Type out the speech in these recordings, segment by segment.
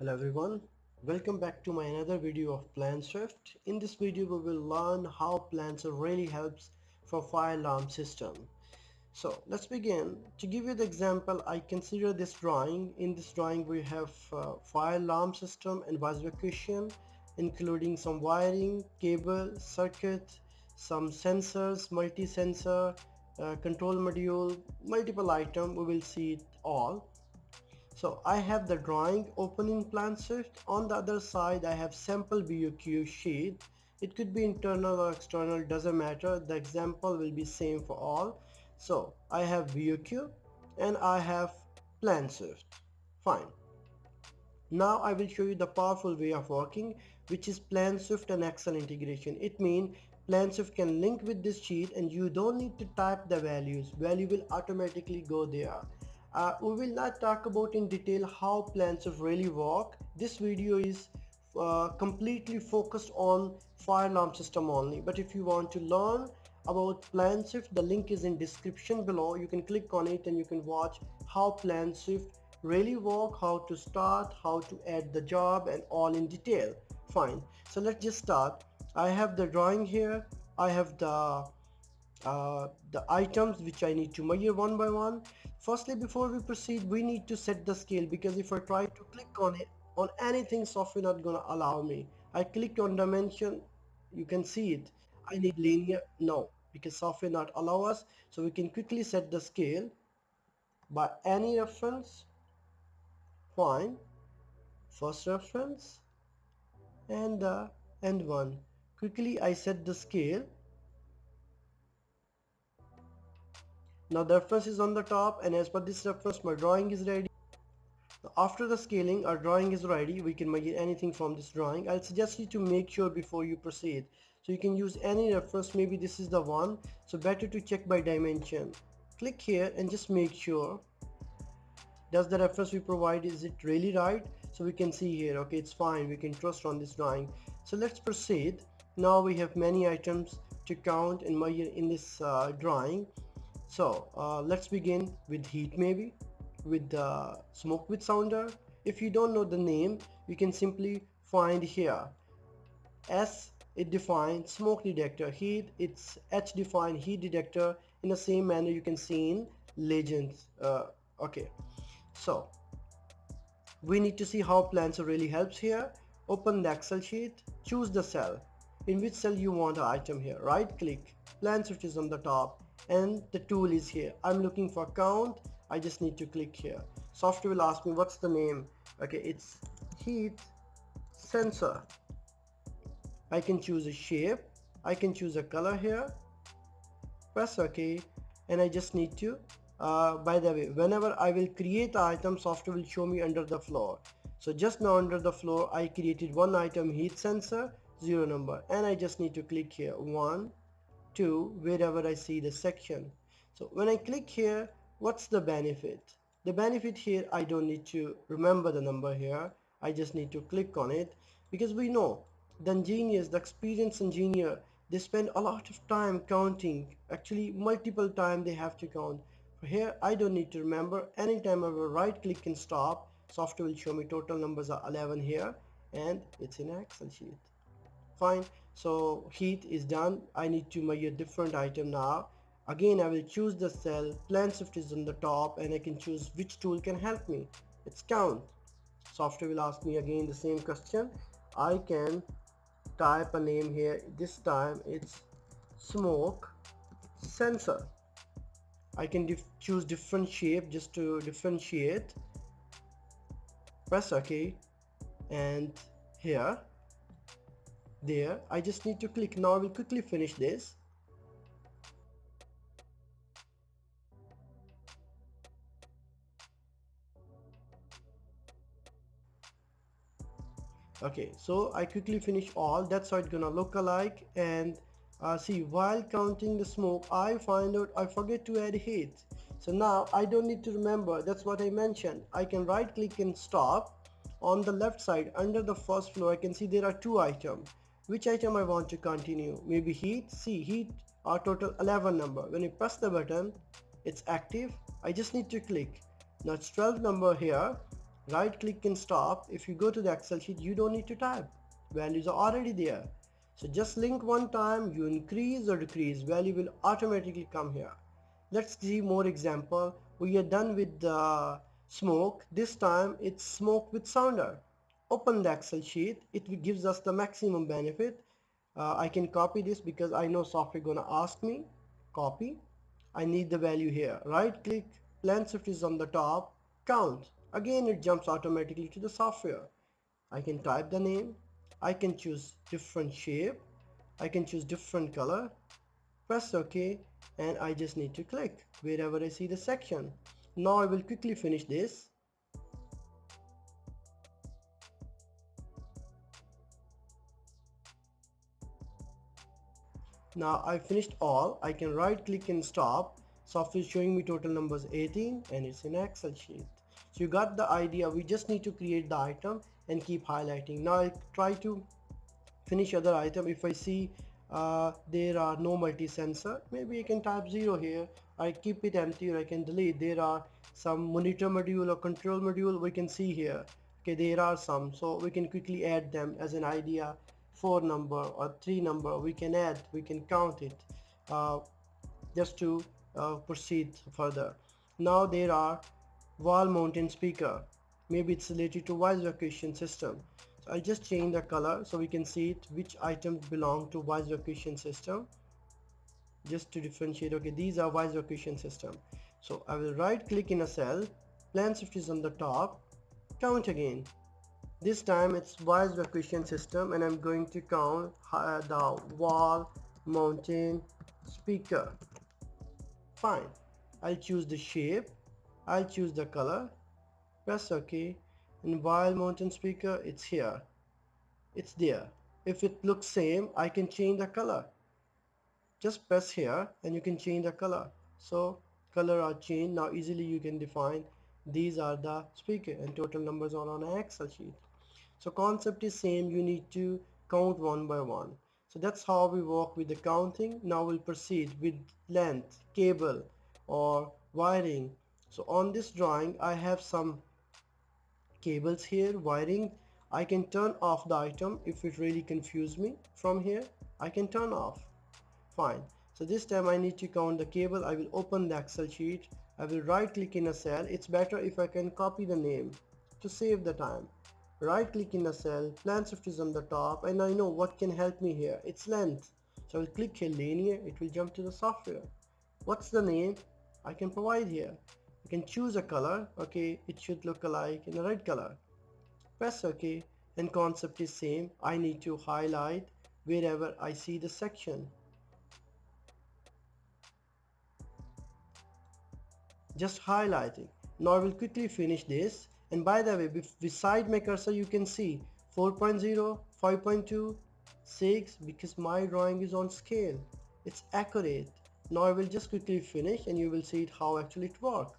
Hello everyone, welcome back to my another video of PlanSwift. In this video we will learn how PlanSwift really helps for fire alarm system. So let's begin. To give you the example, I consider this drawing. In this drawing we have fire alarm system and evacuation, including some wiring, cable, circuit, some sensors, multi-sensor, control module, multiple item. We will see it all. So I have the drawing open in PlanSwift. On the other side I have sample BOQ sheet. It could be internal or external, doesn't matter. The example will be same for all. So I have BOQ and I have PlanSwift. Fine. Now I will show you the powerful way of working, which is PlanSwift and Excel integration. It means PlanSwift can link with this sheet and you don't need to type the values. Value will automatically go there. We will not talk about in detail how PlanSwift really work. This video is completely focused on fire alarm system only. But if you want to learn about PlanSwift, the link is in description below. You can click on it and you can watch how PlanSwift really work, how to start, how to add the job, and all in detail. Fine, so let's just start. I have the drawing here. I have the items which I need to measure one by one. Firstly, before we proceed, we need to set the scale, because if I try to click on it on anything, software not gonna allow me. I clicked on dimension, you can see it. I need linear, no, because software not allow us. So we can quickly set the scale by any reference. Fine, first reference and the end one. Quickly I set the scale. Now the reference is on the top, and as per this reference my drawing is ready. Now after the scaling, our drawing is ready. We can measure anything from this drawing. I'll suggest you to make sure before you proceed. So you can use any reference, maybe this is the one. So better to check by dimension. Click here and just make sure. Does the reference we provide, is it really right? So we can see here, okay, it's fine, we can trust on this drawing. So let's proceed. Now we have many items to count and measure in this drawing. So let's begin with heat, maybe with the smoke with sounder. If you don't know the name, you can simply find here. S, it defines smoke detector. Heat, it's H define heat detector. In the same manner you can see in legends. Okay, so we need to see how PlanSwift really helps here. Open the Excel sheet, choose the cell. In which cell you want an item here. Right click, PlanSwift is on the top and the tool is here. I'm looking for count. I just need to click here. Software will ask me what's the name. Okay, it's heat sensor. I can choose a shape. I can choose a color here. Press OK, and I just need to by the way, whenever I will create the item, software will show me under the floor. So just now under the floor I created one item, heat sensor, 0 number, and I just need to click here 1 2 wherever I see the section. So when I click here, what's the benefit? The benefit here, I don't need to remember the number here. I just need to click on it, because we know the engineers, the experienced engineer, they spend a lot of time counting. Actually multiple time they have to count. Here I don't need to remember. Anytime I will right click and stop, software will show me total numbers are 11 here, and it's in Excel sheet. Fine, so heat is done. I need to measure different item now. Again I will choose the cell. PlanSwift is on the top and I can choose which tool can help me. It's count. Software will ask me again the same question. I can type a name here. This time it's smoke sensor. I can choose different shape just to differentiate. Press OK, and here, there, I just need to click. Now I will quickly finish this. Okay, so I quickly finish all. That's how it's gonna look alike. And see, while counting the smoke, I find out I forget to add heat. So now I don't need to remember. That's what I mentioned. I can right click and stop. On the left side under the first floor I can see there are two items. Which item I want to continue? Maybe heat. See, heat are total 11 number. When you press the button, it's active. I just need to click. Now it's 12 number here. right click and stop. If you go to the Excel sheet, you don't need to type, values are already there. So just link one time, you increase or decrease, value will automatically come here. Let's see more example. We are done with the smoke. This time it's smoke with sounder. Open the Excel sheet, it gives us the maximum benefit. I can copy this because I know software gonna ask me. Copy. I need the value here. Right click, PlanSwift is on the top, count. Again it jumps automatically to the software. I can type the name, I can choose different shape, I can choose different color, press OK, and I just need to click wherever I see the section. Now I will quickly finish this. Now I finished all. I can right click and stop. Software is showing me total numbers 18 and it's in Excel sheet. So you got the idea. We just need to create the item and keep highlighting. Now I'll try to finish other item. If I see there are no multi-sensor, maybe I can type 0 here. I keep it empty or I can delete. There are some monitor module or control module we can see here. Okay, there are some, so we can quickly add them as an idea. 4 number or 3 number we can add, we can count it uh, just to proceed further. Now there are wall mounted speaker, maybe it's related to voice evacuation system. So I'll just change the color so we can see it which items belong to voice evacuation system, just to differentiate. Okay, these are voice evacuation system. So I will right click in a cell, PlanSwift is on the top, count again. This time it's voice evacuation system and I'm going to count the wall mounted speaker. Fine, I'll choose the shape, I'll choose the color, press OK, and while mountain speaker, it's here, it's there. If it looks same, I can change the color. Just press here and you can change the color. So color are changed. Now easily you can define these are the speaker and total numbers are on an Excel sheet. So concept is same, you need to count one by one. So that's how we work with the counting. Now we'll proceed with length, cable or wiring. So on this drawing I have some cables here, wiring. I can turn off the item if it really confused me. From here I can turn off. Fine. So this time I need to count the cable. I will open the Excel sheet. I will right click in a cell. It's better if I can copy the name to save the time. Right click in a cell, PlanSwift is on the top, and I know what can help me here. It's length. So I will click here linear, it will jump to the software. What's the name? I can provide here. I can choose a color. Okay, it should look alike in a red color. Press OK, and concept is same. I need to highlight wherever I see the section. Just highlighting. Now I will quickly finish this, and by the way, beside my cursor you can see 4.0, 5.2, 6, because my drawing is on scale, it's accurate. Now I will just quickly finish and you will see it how actually it works.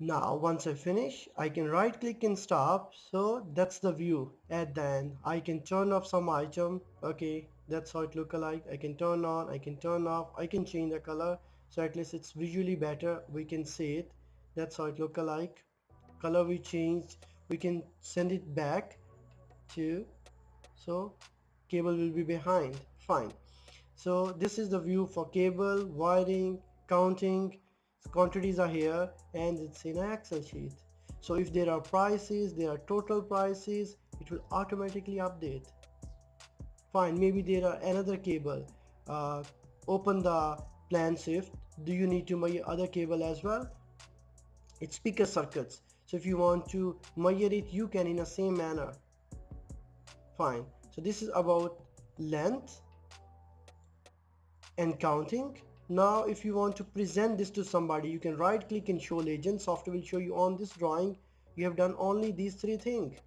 Now once I finish, I can right click and stop. So that's the view at the end. I can turn off some item. Okay, that's how it look like. I can turn on, I can turn off, I can change the color, so at least it's visually better, we can see it. That's how it look like. Color we changed, we can send it back to, so cable will be behind. Fine. So this is the view for cable, wiring, counting. Quantities are here and it's in an Excel sheet. So if there are prices, there are total prices, it will automatically update. Fine, maybe there are another cable. Open the PlanSwift. Do you need to measure other cable as well? It's speaker circuits. So if you want to measure it, you can in the same manner. Fine. So this is about length and counting. Now if you want to present this to somebody, you can right click and show legend. Software will show you on this drawing you have done only these three things.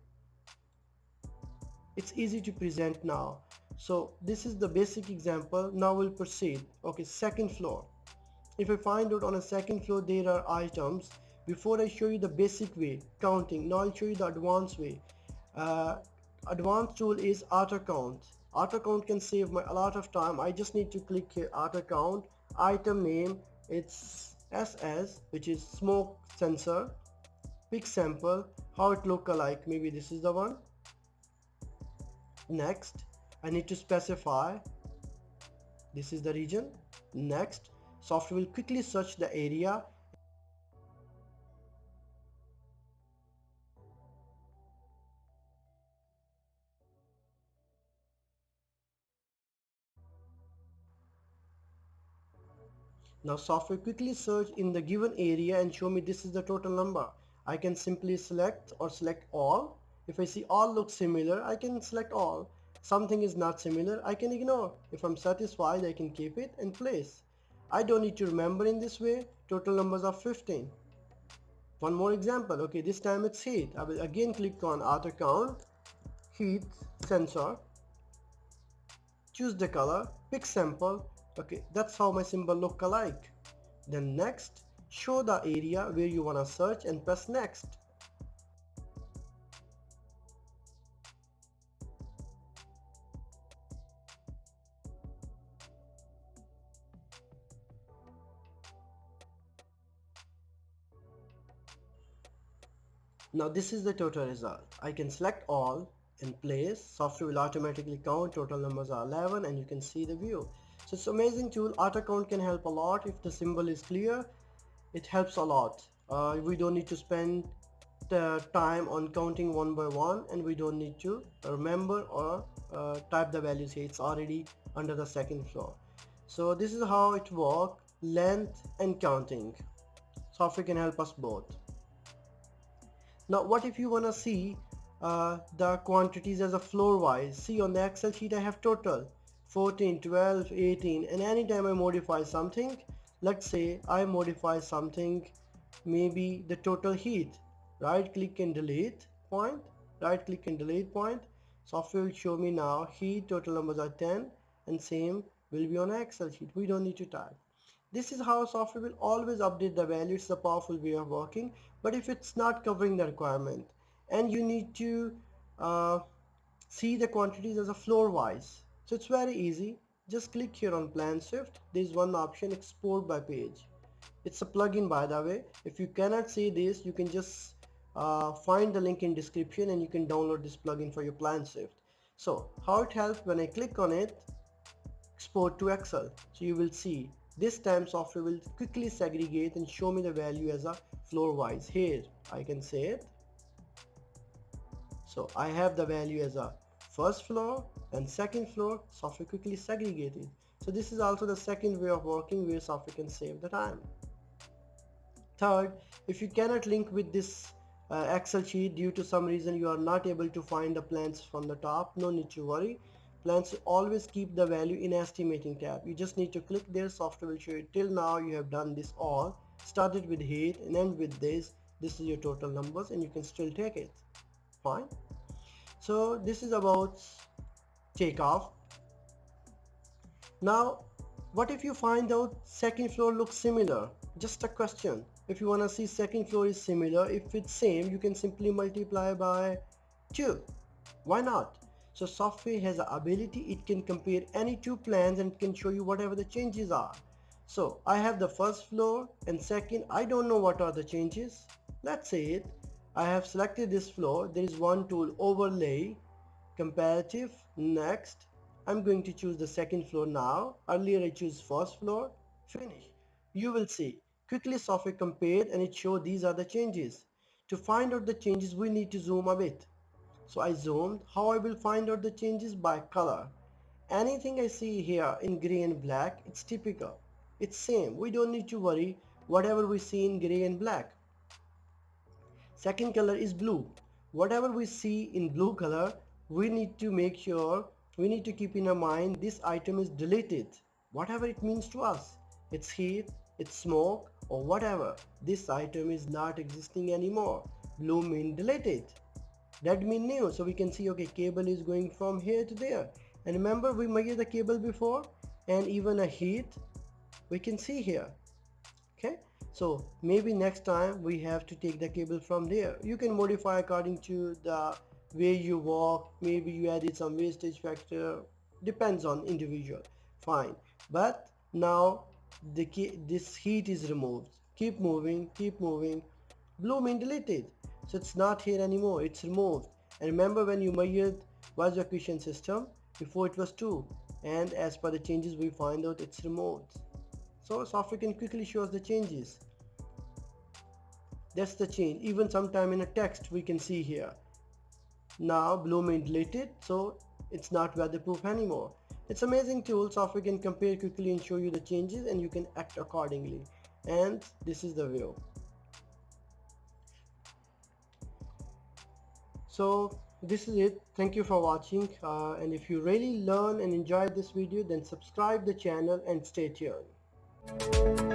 It's easy to present now. So this is the basic example. Now we'll proceed. Okay, second floor. If I find out on a second floor there are items, before I show you the basic way counting, now I'll show you the advanced way. uh, Advanced tool is auto count. Auto count can save my a lot of time. I just need to click here, auto count, item name, it's SS, which is smoke sensor, pick sample, how it look alike, maybe this is the one. Next, I need to specify this is the region. Next, software will quickly search the area. Now software quickly search in the given area and show me this is the total number. I can simply select or select all. If I see all look similar, I can select all. Something is not similar, I can ignore. If I'm satisfied, I can keep it and place. I don't need to remember in this way. Total numbers are 15. One more example. Okay, this time it's heat. I will again click on auto count, heat sensor, choose the color, pick sample. Okay, that's how my symbol look alike. Then next, show the area where you wanna search and press next. Now this is the total result. I can select all and place. Software will automatically count. Total numbers are 11 and you can see the view. So it's an amazing tool. Auto count can help a lot. If the symbol is clear, it helps a lot. We don't need to spend the time on counting one by one, and we don't need to remember or type the values here. It's already under the second floor. So this is how it works. Length and counting. Software can help us both. Now what if you want to see the quantities as a floor wise? See, on the Excel sheet I have total 14, 12, 18, and anytime I modify something, let's say I modify something, maybe the total heat, right click and delete point, right click and delete point. Software will show me now heat total numbers are 10, and same will be on Excel sheet. We don't need to type. This is how software will always update the value. It's a powerful way of working. But if it's not covering the requirement and you need to uh, see the quantities as a floor wise, so it's very easy. Just click here on PlanSwift. There's one option, export by page. It's a plugin, by the way. If you cannot see this, you can just find the link in description and you can download this plugin for your PlanSwift. So how it helps, when I click on it, export to Excel. So you will see this time software will quickly segregate and show me the value as a floor wise. Here I can say it. So I have the value as a first floor and second floor. Software quickly segregated. So this is also the second way of working where software can save the time. Third, if you cannot link with this Excel sheet due to some reason you are not able to find the plans from the top, no need to worry. Plans always keep the value in estimating tab. You just need to click there, software will show you till now you have done this all, started with heat and end with this. This is your total numbers and you can still take it. Fine. So this is about takeoff. Now what if you find out second floor looks similar? Just a question. If you want to see second floor is similar, if it's same, you can simply multiply by 2. Why not? So software has the ability, it can compare any two plans and it can show you whatever the changes are. So I have the first floor and second, I don't know what are the changes. Let's say it. I have selected this floor. There is one tool, overlay, comparative. Next, I'm going to choose the second floor now. Earlier I choose first floor. Finish. You will see quickly software compared and it showed these are the changes. To find out the changes we need to zoom a bit. So I zoomed. How I will find out the changes? By color. Anything I see here in gray and black, it's typical. It's same. We don't need to worry whatever we see in gray and black. Second color is blue. Whatever we see in blue color, we need to make sure, we need to keep in our mind this item is deleted. Whatever it means to us. It's heat, it's smoke, or whatever. This item is not existing anymore. Blue means deleted. That means new. So we can see, okay, cable is going from here to there. And remember, we measured the cable before, and even a heat we can see here. Okay, so maybe next time we have to take the cable from there. You can modify according to the way you walk. Maybe you added some wastage factor, depends on individual. Fine, but now this heat is removed. Keep moving, keep moving. Blue mean deleted, so it's not here anymore, it's removed. And remember, when you measured was evacuation system before, it was 2, and as per the changes we find out it's removed. So software can quickly show us the changes. That's the change. Even sometime in a text we can see here. Now blue mean deleted, so it's not weatherproof anymore. It's amazing tool. Software can compare quickly and show you the changes, and you can act accordingly. And this is the view. So this is it. Thank you for watching, and if you really learn and enjoyed this video, then subscribe the channel and stay tuned.